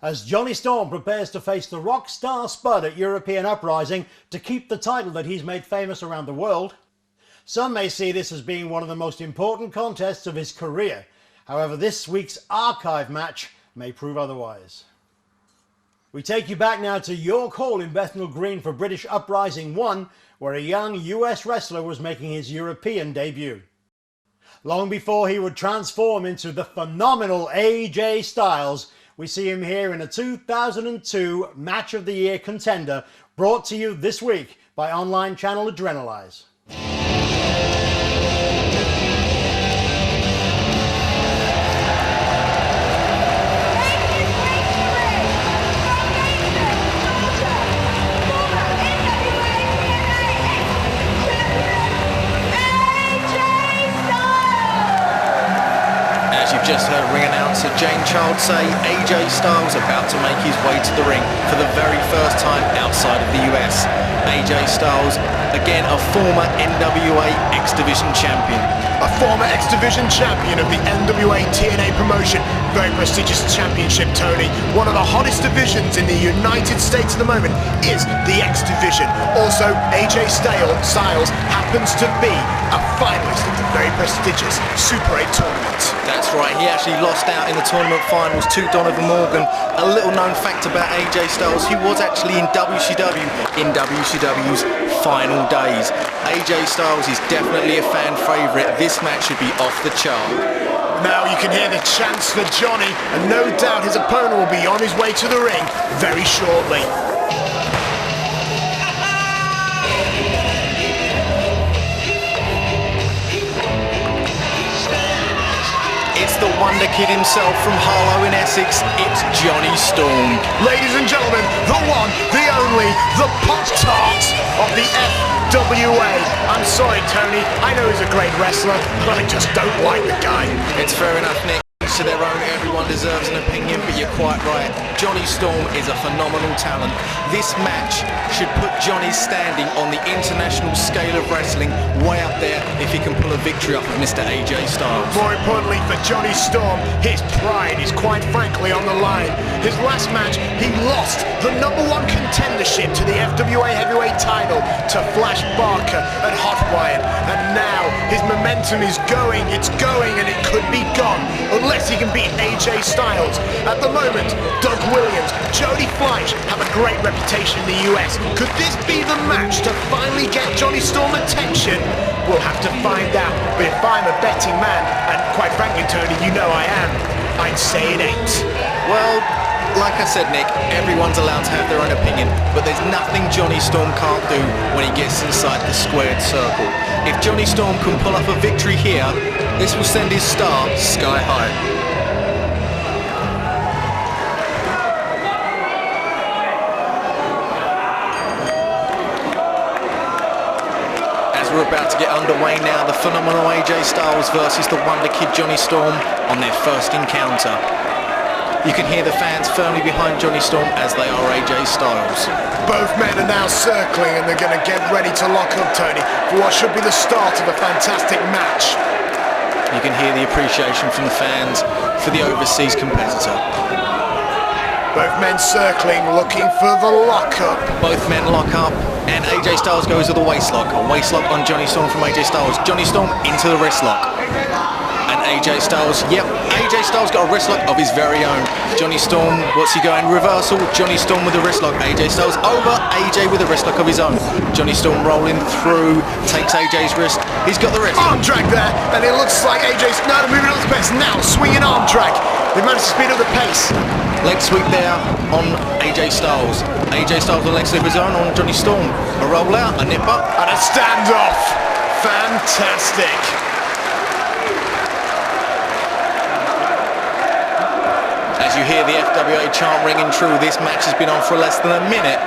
as Jonny Storm prepares to face the Rock Star Spud at European Uprising to keep the title that he's made famous around the world. Some may see this as being one of the most important contests of his career. However, this week's archive match may prove otherwise. We take you back now to York Hall in Bethnal Green for British Uprising 1, where a young US wrestler was making his European debut. Long before he would transform into the phenomenal AJ Styles, we see him here in a 2002 Match of the Year contender, brought to you this week by online Channel Adrenalize. Just heard ring announcer Jane Child say AJ Styles about to make his way to the ring for the very first time outside of the US. AJ Styles, again a former NWA X Division champion. A former X Division champion of the NWA TNA promotion. Very prestigious championship, Tony. One of the hottest divisions in the United States at the moment is the X Division. Also, AJ Styles happens to be a finalist of the very prestigious Super 8 tournament. That's right, he actually lost out in the tournament finals to Donovan Morgan. A little known fact about AJ Styles, he was actually in WCW in WCW's final days. AJ Styles is definitely a fan favourite. This match should be off the chart. Now you can hear the chants for Johnny, and no doubt his opponent will be on his way to the ring very shortly. It's the Wonde Kid himself from Harlow in Essex, it's Jonny Storm. Ladies and gentlemen, the one, the only, the Pop-Tart of the FWA. I'm sorry, Tony, I know he's a great wrestler, but I just don't like the guy. It's fair enough, Nick. To their own, everyone deserves an opinion, but you're quite right. Jonny Storm is a phenomenal talent. This match should put Johnny's standing on the international scale of wrestling way up there if he can pull a victory off of Mr. AJ Styles. More importantly for Jonny Storm, his pride is quite frankly on the line. His last match, he lost the #1 contendership to the FWA heavyweight title to Flash Barker at Hotwire. And now his momentum is going, it's going, and it could be gone unless he can beat AJ Styles. At the moment, Doug Williams, Jody Fleisch have a great reputation in the US. Could this be the match to finally get Jonny Storm attention? We'll have to find out. But if I'm a betting man, and quite frankly, Tony, you know I am, I'd say it ain't. Well, like I said, Nick, everyone's allowed to have their own opinion, but there's nothing Jonny Storm can't do when he gets inside the squared circle. If Jonny Storm can pull off a victory here, this will send his star sky high. As we're about to get underway now, the phenomenal AJ Styles versus the Wonde Kid Jonny Storm on their first encounter. You can hear the fans firmly behind Jonny Storm as they are AJ Styles. Both men are now circling and they're going to get ready to lock up, Tony, for what should be the start of a fantastic match. You can hear the appreciation from the fans for the overseas competitor. Both men circling, looking for the lock-up. Both men lock up, and AJ Styles goes with a waist lock. A waist lock on Jonny Storm from AJ Styles. Jonny Storm into the wrist lock. And AJ Styles, yep, AJ Styles got a wrist lock of his very own. Jonny Storm, what's he going? Reversal, Jonny Storm with a wrist lock. AJ Styles over, AJ with a wrist lock of his own. Jonny Storm rolling through, takes AJ's wrist. He's got the wrist. Arm drag there, and it looks like AJ's now moving on to the best. Now, swinging arm drag. They managed to speed up the pace. Leg sweep there on AJ Styles. AJ Styles with a leg sweep of his own on Jonny Storm. A roll out, a nip up. And a standoff. Fantastic. As you hear the FWA chant ringing true, this match has been on for less than a minute,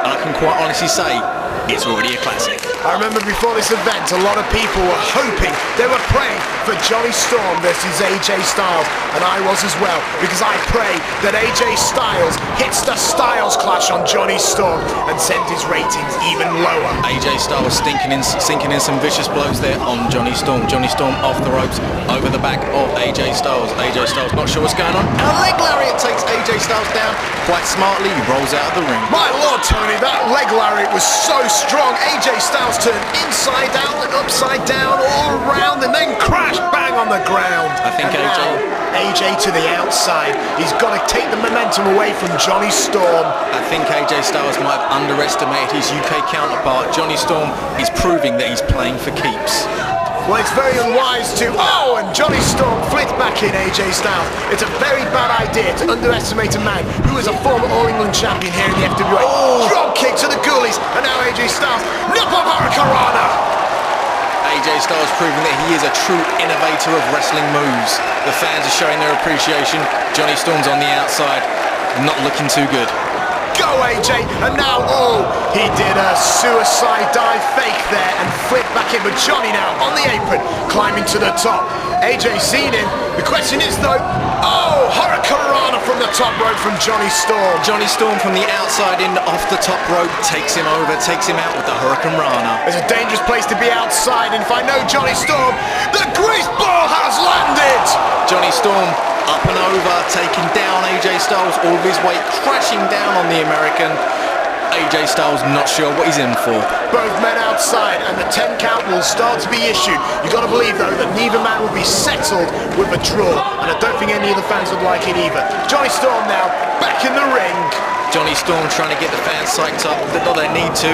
and I can quite honestly say it's already a classic. I remember before this event, a lot of people were hoping, they were praying for Jonny Storm versus AJ Styles, and I was as well, because I pray that AJ Styles hits the Styles Clash on Jonny Storm and sends his ratings even lower. AJ Styles sinking in some vicious blows there on Jonny Storm. Jonny Storm off the ropes, over the back of AJ Styles. AJ Styles not sure what's going on. And a leg lariat takes AJ Styles down quite smartly. He rolls out of the ring. My lord, Tony, that leg lariat was so strong. AJ Styles turned inside out and upside down, all around, and then crashed bang on the ground. I think AJ to the outside. He's got to take the momentum away from Jonny Storm. I think AJ Styles might have underestimated his UK counterpart. Jonny Storm is proving that he's playing for keeps. Well, it's very unwise to... Oh, and Jonny Storm flicked back in AJ Styles. It's a very bad idea to underestimate a man who is a former All-England champion here in the FWA. Oh. Drop kick to the ghoulies, and now AJ Styles. Nipple Hurricanrana! AJ Styles proving that he is a true innovator of wrestling moves. The fans are showing their appreciation. Jonny Storm's on the outside, not looking too good. Go AJ, and now, oh, he did a suicide dive fake there and flipped back in, but Jonny now on the apron, climbing to the top. AJ seen him, the question is though, oh, Hurricanrana from the top rope from Jonny Storm. Jonny Storm from the outside in off the top rope, takes him over, takes him out with the Hurricanrana. It's a dangerous place to be outside, and if I know Jonny Storm, the grease ball has landed! Jonny Storm up and over, taking down AJ Styles, all of his weight crashing down on the American. AJ Styles not sure what he's in for. Both men outside, and the 10 count will start to be issued. You've got to believe though that neither man will be settled with a draw, and I don't think any of the fans would like it either. Jonny Storm now back in the ring. Jonny Storm trying to get the fans psyched up, not they need to.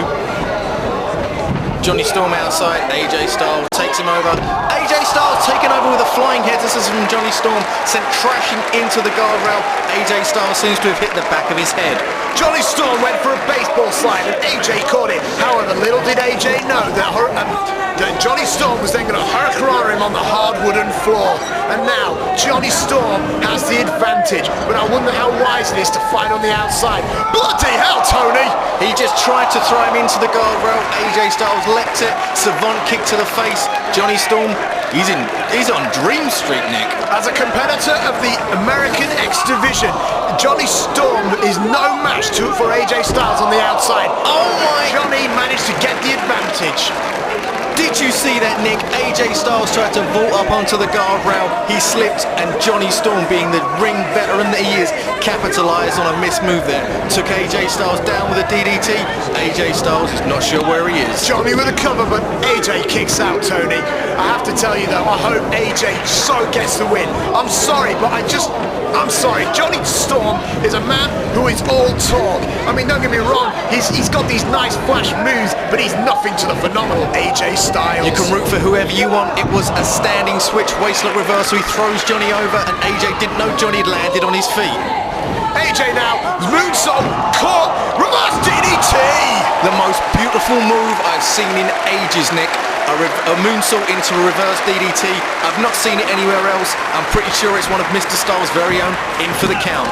Jonny Storm outside, AJ Styles takes him over. AJ Styles taken over with a flying head. This is from Jonny Storm, sent crashing into the guardrail. AJ Styles seems to have hit the back of his head. Jonny Storm went for a baseball slide and AJ caught it. However, little did AJ know that Jonny Storm was then going to hurricanrana him on the hard wooden floor. And now, Jonny Storm has the advantage. But I wonder how wise it is to fight on the outside. Bloody hell, Tony! He just tried to throw him into the guardrail. AJ Styles leapt it. Savant kick to the face. Jonny Storm, he's on Dream Street, Nick. As a competitor of the American X Division, Jonny Storm is no match for AJ Styles on the outside. Oh my! Jonny managed to get the advantage. Did you see that, Nick? AJ Styles tried to vault up onto the guardrail. He slipped, and Jonny Storm, being the ring veteran that he is, capitalised on a missed move there. Took AJ Styles down with a DDT. AJ Styles is not sure where he is. Jonny with a cover, but AJ kicks out, Tony. I have to tell you though, I hope AJ so gets the win. I'm sorry, but I'm sorry. Jonny Storm is a man who is all talk. I mean, don't get me wrong, he's got these nice flash moves, but he's nothing to the phenomenal AJ Styles. You can root for whoever you want. It was a standing switch, waistlock reversal. He throws Jonny over, and AJ didn't know Jonny had landed on his feet. AJ now, moonsault, caught, reverse DDT! The most beautiful move I've seen in ages, Nick. A moonsault into a reverse DDT. I've not seen it anywhere else. I'm pretty sure it's one of Mr. Styles' very own. In for the count.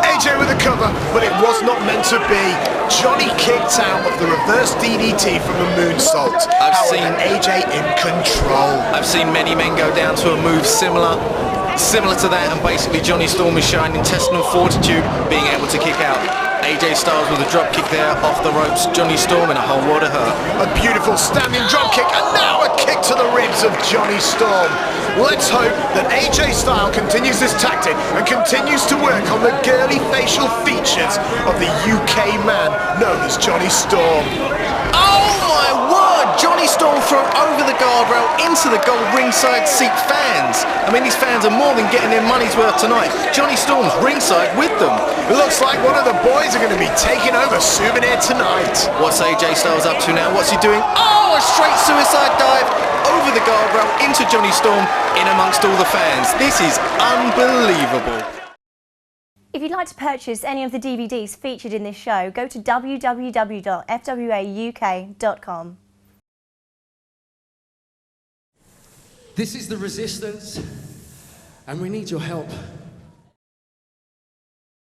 AJ with a cover, but it was not meant to be. Jonny kicked out of the reverse DDT from the moonsault. I've seen AJ in control. I've seen many men go down to a move similar to that, and basically Jonny Storm is showing intestinal fortitude, being able to kick out. AJ Styles with a drop kick there off the ropes. Jonny Storm in a whole world of hurt. A beautiful standing drop kick, and now a kick to the ribs of Jonny Storm. Let's hope that AJ Styles continues this tactic and continues to work on the girly facial features of the UK man known as Jonny Storm. Oh my word! Jonny Storm thrown over the guardrail into the gold ringside seat fans. I mean, these fans are more than getting their money's worth tonight. Jonny Storm's ringside with them. It looks like one of the boys are going to be taking over Souvenir tonight. What's AJ Styles up to now? What's he doing? Oh, a straight suicide dive over the guardrail into Jonny Storm in amongst all the fans. This is unbelievable. If you'd like to purchase any of the DVDs featured in this show, go to www.fwauk.com. This is the resistance, and we need your help.